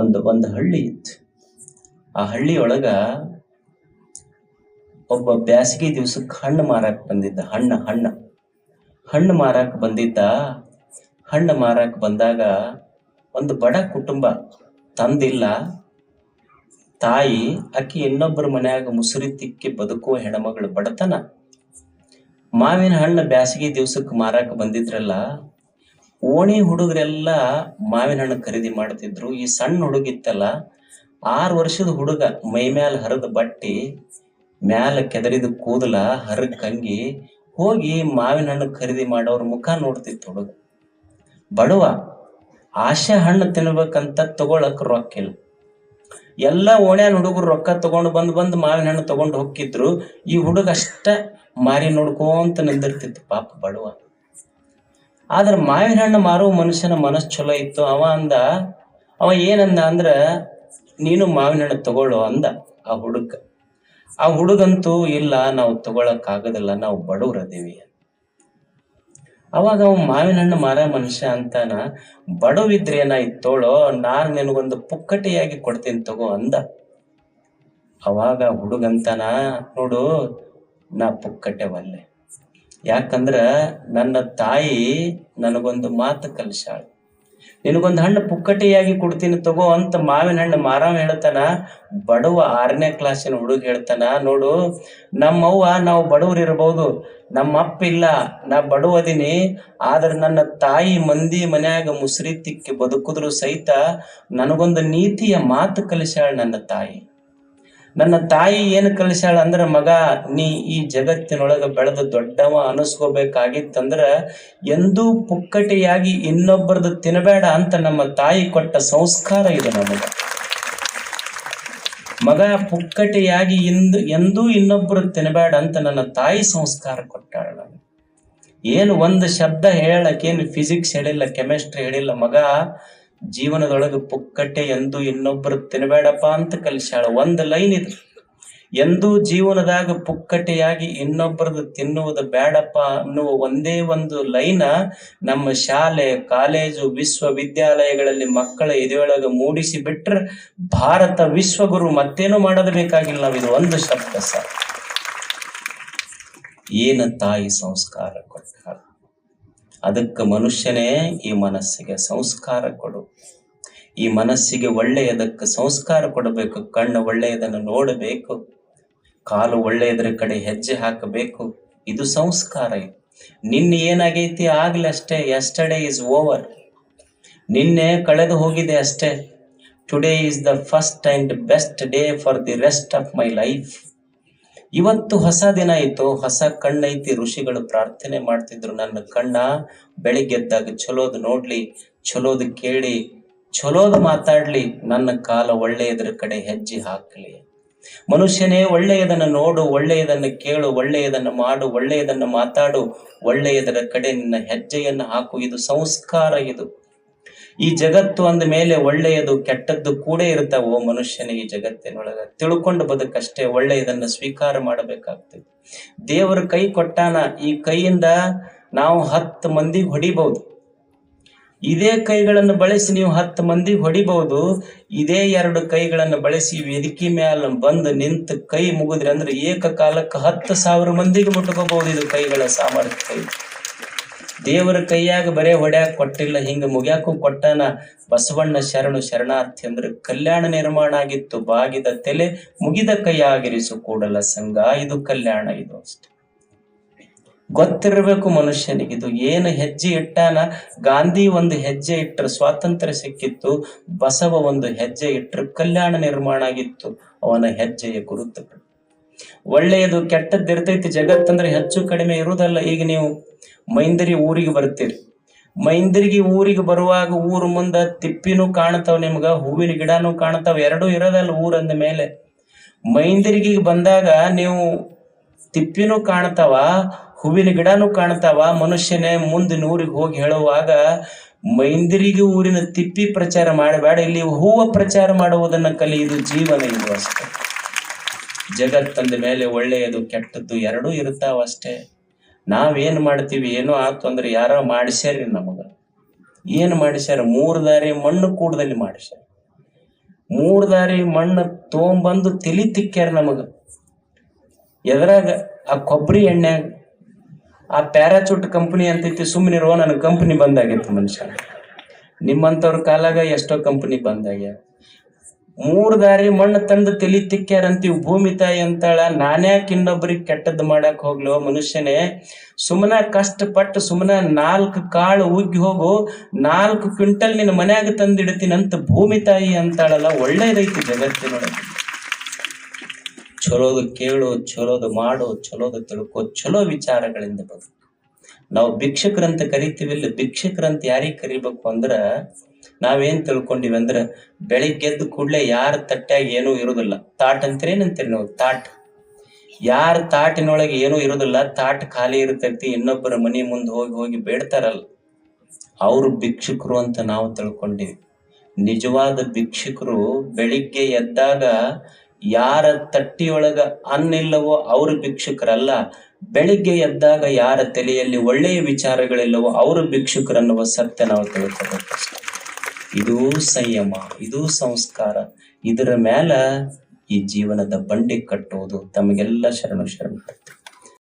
ಒಂದು ಹಳ್ಳಿ ಇತ್ತು. ಆ ಹಳ್ಳಿಯೊಳಗ ಒಬ್ಬ ಬ್ಯಾಸಗಿ ದಿವ್ಸಕ್ಕೆ ಹಣ್ಣು ಮಾರಾಕ್ ಬಂದಿದ್ದ. ಹಣ್ಣು ಮಾರಾಕ್ ಬಂದಿದ್ದ. ಹಣ್ಣು ಮಾರಾಕ್ ಬಂದಾಗ ಒಂದು ಬಡ ಕುಟುಂಬ, ತಂದಿಲ್ಲ, ತಾಯಿ ಆಕಿ ಇನ್ನೊಬ್ಬರ ಮನ್ಯಾಗ ಮುಸುರಿ ತಿಕ್ಕಿ ಬದುಕುವ ಹೆಣ್ಮಗಳು, ಬಡತನ. ಮಾವಿನ ಹಣ್ಣು ಬ್ಯಾಸಗಿ ದಿವ್ಸಕ್ಕೆ ಮಾರಾಕ ಬಂದಿದ್ರಲ್ಲ, ಓಣಿ ಹುಡುಗರೆಲ್ಲ ಮಾವಿನ ಹಣ್ಣು ಖರೀದಿ ಮಾಡ್ತಿದ್ರು. ಈ ಸಣ್ಣ ಹುಡುಗಿತ್ತಲ್ಲ, 6 ವರ್ಷದ ಹುಡುಗ, ಮೈ ಮ್ಯಾಲ ಹರಿದ ಬಟ್ಟಿ, ಮ್ಯಾಲ ಕೆದರಿದ ಕೂದಲ, ಹರಕ್ಕಂಗಿ, ಹೋಗಿ ಮಾವಿನ ಹಣ್ಣು ಖರೀದಿ ಮಾಡೋರ ಮುಖ ನೋಡ್ತಿತ್ತು ಹುಡುಗ. ಬಡವ, ಆಶೆ ಹಣ್ಣು ತಿನ್ಬೇಕಂತ ತಗೊಳಕ್ ರೊಕ್ಕಿಲ್ಲ. ಎಲ್ಲ ಓಣ್ಯಾನ ಹುಡುಗರು ರೊಕ್ಕ ತಗೊಂಡು ಬಂದು ಮಾವಿನ ಹಣ್ಣು ತಗೊಂಡು ಹೋಗಿದ್ರು. ಈ ಹುಡುಗ ಅಷ್ಟ ಮಾರಿ ನೋಡ್ಕೊಂತ ನಿಂದಿರ್ತಿತ್ತು, ಪಾಪ ಬಡವ. ಆದ್ರ ಮಾವಿನ ಹಣ್ಣು ಮಾರುವ ಮನುಷ್ಯನ ಮನಸ್ಸು ಚಲೋ ಇತ್ತು. ಅವ ಏನಂದ ಅಂದ್ರ, ನೀನು ಮಾವಿನ ಹಣ್ಣು ತಗೊಳ್ಳೋ ಅಂದ ಆ ಹುಡುಗ. ಆ ಹುಡುಗಂತೂ, ಇಲ್ಲ, ನಾವು ತಗೊಳಕ್ ಆಗೋದಿಲ್ಲ, ನಾವು ಬಡವ್ರದೀವಿ. ಅವಾಗ ಅವ ಮಾವಿನ ಹಣ್ಣು ಮಾರ ಮನುಷ್ಯ ಅಂತಾನ, ಬಡವಿದ್ರೆ ಏನಾಯ್ತು ತೋಳೋ, ನಾನು ನಿನಗೊಂದು ಪುಕ್ಕಟೆಯಾಗಿ ಕೊಡ್ತೀನಿ ತಗೋ ಅಂದ. ಅವಾಗ ಹುಡುಗಂತಾನ, ನೋಡು, ನಾ ಪುಕ್ಕಟೆ ಒಲ್ಲೆ. ಯಾಕಂದ್ರ ನನ್ನ ತಾಯಿ ನನಗೊಂದು ಮಾತು ಕಲಿಸಾಳ, ನಿನಗೊಂದು ಹಣ್ಣು ಪುಕ್ಕಟೆಯಾಗಿ ಕೊಡ್ತೀನಿ ತಗೋ ಅಂತ. ಮಾವಿನ ಹಣ್ಣು ಮಾರಾವ ಹೇಳ್ತಾನ. ಬಡವ 6ನೇ ಕ್ಲಾಸಿನ ಹುಡುಗ ಹೇಳ್ತಾನ, ನೋಡು, ನಮ್ಮವ್ವ ನಾವು ಬಡವ್ರು ಇರಬಹುದು, ನಮ್ಮ ಅಪ್ಪ ಇಲ್ಲ, ನಾ ಬಡವದೀನಿ, ಆದ್ರೆ ನನ್ನ ತಾಯಿ ಮಂದಿ ಮನ್ಯಾಗ ಮುಸುರಿ ತಿಕ್ಕಿ ಬದುಕುದ್ರು ಸಹಿತ ನನಗೊಂದು ನೀತಿಯ ಮಾತು ಕಲಿಸಾಳ ನನ್ನ ತಾಯಿ. ನನ್ನ ತಾಯಿ ಏನು ಕಲಿಸಾಳ ಅಂದ್ರ, ಮಗ, ನೀ ಈ ಜಗತ್ತಿನೊಳಗ ಬೆಳೆದು ದೊಡ್ಡವ ಅನಿಸ್ಕೋಬೇಕಾಗಿತ್ತಂದ್ರ ಎಂದೂ ಪುಕ್ಕಟೆಯಾಗಿ ಇನ್ನೊಬ್ಬರದು ತಿನ್ನಬೇಡ ಅಂತ ನಮ್ಮ ತಾಯಿ ಕೊಟ್ಟ ಸಂಸ್ಕಾರ ಇದು ನಮಗ. ಮಗ, ಪುಕ್ಕಟೆಯಾಗಿ ಎಂದೂ ಇನ್ನೊಬ್ಬರು ತಿನ್ನಬೇಡ ಅಂತ ನನ್ನ ತಾಯಿ ಸಂಸ್ಕಾರ ಕೊಟ್ಟಾಳ ನನಗೆ. ಏನು ಒಂದು ಶಬ್ದ ಹೇಳಕ್ಕೇನು ಫಿಸಿಕ್ಸ್ ಹೇಳಿಲ್ಲ, ಕೆಮಿಸ್ಟ್ರಿ ಹೇಳಿಲ್ಲ. ಮಗ, ಜೀವನದೊಳಗೆ ಪುಕ್ಕಟೆ ಎಂದೂ ಇನ್ನೊಬ್ಬರು ತಿನ್ನಬೇಡಪ್ಪ ಅಂತ ಕಲಿಸಾಳ. ಒಂದು ಲೈನ್ ಇದು. ಎಂದೂ ಜೀವನದಾಗ ಪುಕ್ಕಟೆಯಾಗಿ ಇನ್ನೊಬ್ಬರದು ತಿನ್ನುವುದು ಬೇಡಪ್ಪ ಅನ್ನುವ ಒಂದೇ ಒಂದು ಲೈನ ನಮ್ಮ ಶಾಲೆ, ಕಾಲೇಜು, ವಿಶ್ವವಿದ್ಯಾಲಯಗಳಲ್ಲಿ ಮಕ್ಕಳ ಎದೆಯೊಳಗೆ ಮೂಡಿಸಿ ಬಿಟ್ರೆ ಭಾರತ ವಿಶ್ವಗುರು, ಮತ್ತೇನು ಮಾಡೋದು ಬೇಕಾಗಿಲ್ಲ. ನಾವು ಇದು ಒಂದು ಶಬ್ದ ಸಾಕು. ಏನು ತಾಯಿ ಸಂಸ್ಕಾರ ಕೊಟ್ಟಾಳ. ಅದಕ್ಕೆ ಮನುಷ್ಯನೇ ಈ ಮನಸ್ಸಿಗೆ ಸಂಸ್ಕಾರ ಕೊಡು. ಈ ಮನಸ್ಸಿಗೆ ಒಳ್ಳೆಯದಕ್ಕೆ ಸಂಸ್ಕಾರ ಕೊಡಬೇಕು. ಕಣ್ಣು ಒಳ್ಳೆಯದನ್ನು ನೋಡಬೇಕು, ಕಾಲು ಒಳ್ಳೆಯದರ ಕಡೆ ಹೆಜ್ಜೆ ಹಾಕಬೇಕು. ಇದು ಸಂಸ್ಕಾರ. ನಿನ್ನೆ ಏನಾಗೈತಿ ಆಗ್ಲಿ ಅಷ್ಟೇ. Yesterday is over. ನಿನ್ನೆ ಕಳೆದು ಹೋಗಿದೆ ಅಷ್ಟೇ. Today is the first and best day for the rest of my life. ಇವತ್ತು ಹೊಸ ದಿನ ಆಯ್ತು, ಹೊಸ ಕಣ್ಣೈತಿ. ಋಷಿಗಳು ಪ್ರಾರ್ಥನೆ ಮಾಡ್ತಿದ್ರು, ನನ್ನ ಕಣ್ಣ ಬೆಳಿಗ್ಗೆದ್ದಾಗ ಚಲೋದು ನೋಡ್ಲಿ, ಚಲೋದು ಕೇಳಿ, ಚಲೋದು ಮಾತಾಡ್ಲಿ, ನನ್ನ ಕಾಲ ಒಳ್ಳೆಯದರ ಕಡೆ ಹೆಜ್ಜೆ ಹಾಕಲಿ. ಮನುಷ್ಯನೇ, ಒಳ್ಳೆಯದನ್ನು ನೋಡು, ಒಳ್ಳೆಯದನ್ನು ಕೇಳು, ಒಳ್ಳೆಯದನ್ನು ಮಾಡು, ಒಳ್ಳೆಯದನ್ನು ಮಾತಾಡು, ಒಳ್ಳೆಯದರ ಕಡೆ ನಿನ್ನ ಹೆಜ್ಜೆಯನ್ನು ಹಾಕು. ಇದು ಸಂಸ್ಕಾರ. ಇದು ಈ ಜಗತ್ತು ಅಂದ ಮೇಲೆ ಒಳ್ಳೆಯದು ಕೆಟ್ಟದ್ದು ಕೂಡ ಇರ್ತಾವೋ ಮನುಷ್ಯನಿಗೆ. ಈ ಜಗತ್ತಿನೊಳಗ ತಿಳ್ಕೊಂಡು ಬದುಕಷ್ಟೇ. ಒಳ್ಳೆಯದನ್ನು ಸ್ವೀಕಾರ ಮಾಡಬೇಕಾಗ್ತದೆ. ದೇವರು ಕೈ ಕೊಟ್ಟಾನ. ಈ ಕೈಯಿಂದ ನಾವು 10 ಮಂದಿಗೆ ಹೊಡಿಬಹುದು. ಇದೇ ಕೈಗಳನ್ನು ಬಳಸಿ ನೀವು 10 ಮಂದಿಗೆ ಹೊಡಿಬಹುದು. ಇದೇ 2 ಕೈಗಳನ್ನು ಬಳಸಿ ವೇದಿಕೆ ಮ್ಯಾಲ ಬಂದು ನಿಂತು ಕೈ ಮುಗಿದ್ರಿ ಅಂದ್ರೆ ಏಕಕಾಲಕ್ಕೆ 10,000 ಮಂದಿಗೆ ಮುಟ್ಕೋಬಹುದು. ಇದು ಕೈಗಳ ಸಾಮರ್ಥ್ಯ. ದೇವರ ಕೈಯಾಗ ಬರೇ ಹೊಡ್ಯಾಕ ಕೊಟ್ಟಿಲ್ಲ, ಹಿಂಗ ಮುಗ್ಯಾಕು ಕೊಟ್ಟಾನ. ಬಸವಣ್ಣ ಶರಣು ಶರಣಾರ್ಥಿ ಅಂದ್ರೆ ಕಲ್ಯಾಣ ನಿರ್ಮಾಣ ಆಗಿತ್ತು. ಬಾಗಿದ ತಲೆ ಮುಗಿದ ಕೈಯಾಗಿರಿಸು ಕೂಡಲ ಸಂಘ. ಇದು ಕಲ್ಯಾಣ. ಇದು ಅಷ್ಟೆ ಗೊತ್ತಿರಬೇಕು ಮನುಷ್ಯನಿಗೆ. ಇದು ಏನು ಹೆಜ್ಜೆ ಇಟ್ಟಾನ. ಗಾಂಧಿ ಒಂದು ಹೆಜ್ಜೆ ಇಟ್ಟರೆ ಸ್ವಾತಂತ್ರ್ಯ ಸಿಕ್ಕಿತ್ತು. ಬಸವ ಒಂದು ಹೆಜ್ಜೆ ಇಟ್ಟರೆ ಕಲ್ಯಾಣ ನಿರ್ಮಾಣ ಆಗಿತ್ತು. ಅವನ ಹೆಜ್ಜೆಯ ಗುರುತು. ಒಳ್ಳೆಯದು ಕೆಟ್ಟದ್ದು ಇರ್ತೈತಿ. ಜಗತ್ತಂದ್ರೆ ಹೆಚ್ಚು ಕಡಿಮೆ ಇರುವುದಲ್ಲ. ಈಗ ನೀವು ಮೈಂದರಿ ಊರಿಗೆ ಬರ್ತೀರಿ. ಮೈಂದರಿಗೆ ಊರಿಗೆ ಬರುವಾಗ ಊರು ಮುಂದ ತಿಪ್ಪಿನೂ ಕಾಣ್ತಾವ, ನಿಮ್ಗ ಹೂವಿನ ಗಿಡನೂ ಕಾಣ್ತಾವ. ಎರಡೂ ಇರೋದಲ್ಲ ಊರಂದ ಮೇಲೆ. ಮೈಂದರಿಗೆ ಬಂದಾಗ ನೀವು ತಿಪ್ಪಿನೂ ಕಾಣ್ತಾವ, ಹೂವಿನ ಗಿಡನೂ ಕಾಣ್ತಾವ. ಮನುಷ್ಯನೇ, ಮುಂದಿನ ಊರಿಗೆ ಹೋಗಿ ಹೇಳುವಾಗ ಮೈಂದರಿಗೆ ಊರಿನ ತಿಪ್ಪಿ ಪ್ರಚಾರ ಮಾಡಬೇಡ, ಇಲ್ಲಿ ಹೂವ ಪ್ರಚಾರ ಮಾಡುವುದನ್ನ ಕಲಿ. ಇದು ಜೀವನ. ಇದು ಅಷ್ಟೇ. ಜಗತ್ತಂದ ಮೇಲೆ ಒಳ್ಳೆಯದು ಕೆಟ್ಟದ್ದು ಎರಡೂ ಇರ್ತಾವ ಅಷ್ಟೇ. ನಾವೇನ್ ಮಾಡ್ತೀವಿ, ಏನೋ ಆತು ಅಂದ್ರೆ ಯಾರೋ ಮಾಡಿಸ್ಯಾರಿ. ನಮಗ ಏನು ಮಾಡಿಸ್ಯಾರ? 3 ದಾರಿ ಮಣ್ಣು ಕೂಡದಲ್ಲಿ ಮಾಡಿಸ್ಯಾರ. 3 ದಾರಿ ಮಣ್ಣು ತೊಗೊಂಬಂದು ತಲಿ ತಿಕ್ಕ್ಯಾರ ನಮಗ. ಎದ್ರಾಗ? ಆ ಕೊಬ್ಬರಿ ಎಣ್ಣೆಗ. ಆ ಪ್ಯಾರಾಚೂಟ್ ಕಂಪನಿ ಅಂತೈತಿ, ಸುಮ್ಮನಿರುವ, ನನ್ನ ಕಂಪನಿ ಬಂದಾಗೈತಿ ಮನುಷ್ಯ. ನಿಮ್ಮಂಥವ್ರ ಕಾಲಾಗ ಎಷ್ಟೋ ಕಂಪನಿ ಬಂದಾಗ್ಯಾವ. 3 ದಾರಿ ಮಣ್ಣು ತಂದು ತಲಿ ತಿಕ್ಕ್ಯಾರಂತೀವಿ. ಭೂಮಿ ತಾಯಿ ಅಂತಾಳ, ನಾನ್ಯಾಕೆ ಇನ್ನೊಬ್ರಿಗೆ ಕೆಟ್ಟದ್ದು ಮಾಡಕ್ ಹೋಗ್ಲೋ ಮನುಷ್ಯನೇ, ಸುಮ್ಮನ ಕಷ್ಟಪಟ್ಟು ಸುಮ್ಮನ 4 ಕಾಳು ಉಗ್ಗಿ ಹೋಗು, 4 ಕ್ವಿಂಟಲ್ ನಿನ್ನ ಮನ್ಯಾಗ ತಂದಿಡ್ತೀನಂತ ಭೂಮಿ ತಾಯಿ ಅಂತಾಳಲ್ಲ. ಒಳ್ಳೇದೈತಿ ಜಗತ್ತಿನೊಳಗೆ. ಚಲೋದು ಕೇಳು, ಚಲೋದು ಮಾಡು, ಚಲೋದು ತಿಳ್ಕೊ, ಚಲೋ ವಿಚಾರಗಳಿಂದ ಬದು. ನಾವು ಭಿಕ್ಷಕರಂತ ಕರಿತೀವಿಲ್ಲ, ಭಿಕ್ಷಕರಂತ ಯಾರಿಗೆ ಕರಿಬೇಕು ಅಂದ್ರ, ನಾವೇನ್ ತಿಳ್ಕೊಂಡಿವಿ ಅಂದ್ರ, ಬೆಳಿಗ್ಗೆದ್ದು ಕೂಡ್ಲೆ ಯಾರ ತಟ್ಟ್ಯಾಗ ಏನೂ ಇರುದಿಲ್ಲ. ತಾಟ್ ಅಂತೀರೇನಂತೀರಿ ನಾವು? ತಾಟ್. ಯಾರ ತಾಟಿನೊಳಗೆ ಏನೂ ಇರುದಿಲ್ಲ, ತಾಟ್ ಖಾಲಿ ಇರ್ತೈತಿ, ಇನ್ನೊಬ್ಬರ ಮನಿ ಮುಂದೆ ಹೋಗಿ ಹೋಗಿ ಬೇಡ್ತಾರಲ್ಲ, ಅವ್ರು ಭಿಕ್ಷುಕರು ಅಂತ ನಾವು ತಿಳ್ಕೊಂಡಿವಿ. ನಿಜವಾದ ಭಿಕ್ಷುಕರು ಬೆಳಿಗ್ಗೆ ಎದ್ದಾಗ ಯಾರ ತಟ್ಟಿಯೊಳಗ ಅನ್ನಿಲ್ಲವೋ ಅವ್ರ ಭಿಕ್ಷುಕರಲ್ಲ. ಬೆಳಿಗ್ಗೆ ಎದ್ದಾಗ ಯಾರ ತಲೆಯಲ್ಲಿ ಒಳ್ಳೆಯ ವಿಚಾರಗಳಿಲ್ಲವೋ ಅವರು ಭಿಕ್ಷುಕರನ್ನುವ ಸತ್ಯ ನಾವು ತಿಳ್ಕೋಬೇಕಷ್ಟೆ. ಇದೂ ಸಂಯಮ, ಇದೂ ಸಂಸ್ಕಾರ. ಇದರ ಮೇಲ ಈ ಜೀವನದ ಬಂಡಿ ಕಟ್ಟುವುದು. ತಮಗೆಲ್ಲ ಶರಣು ಶರಣು.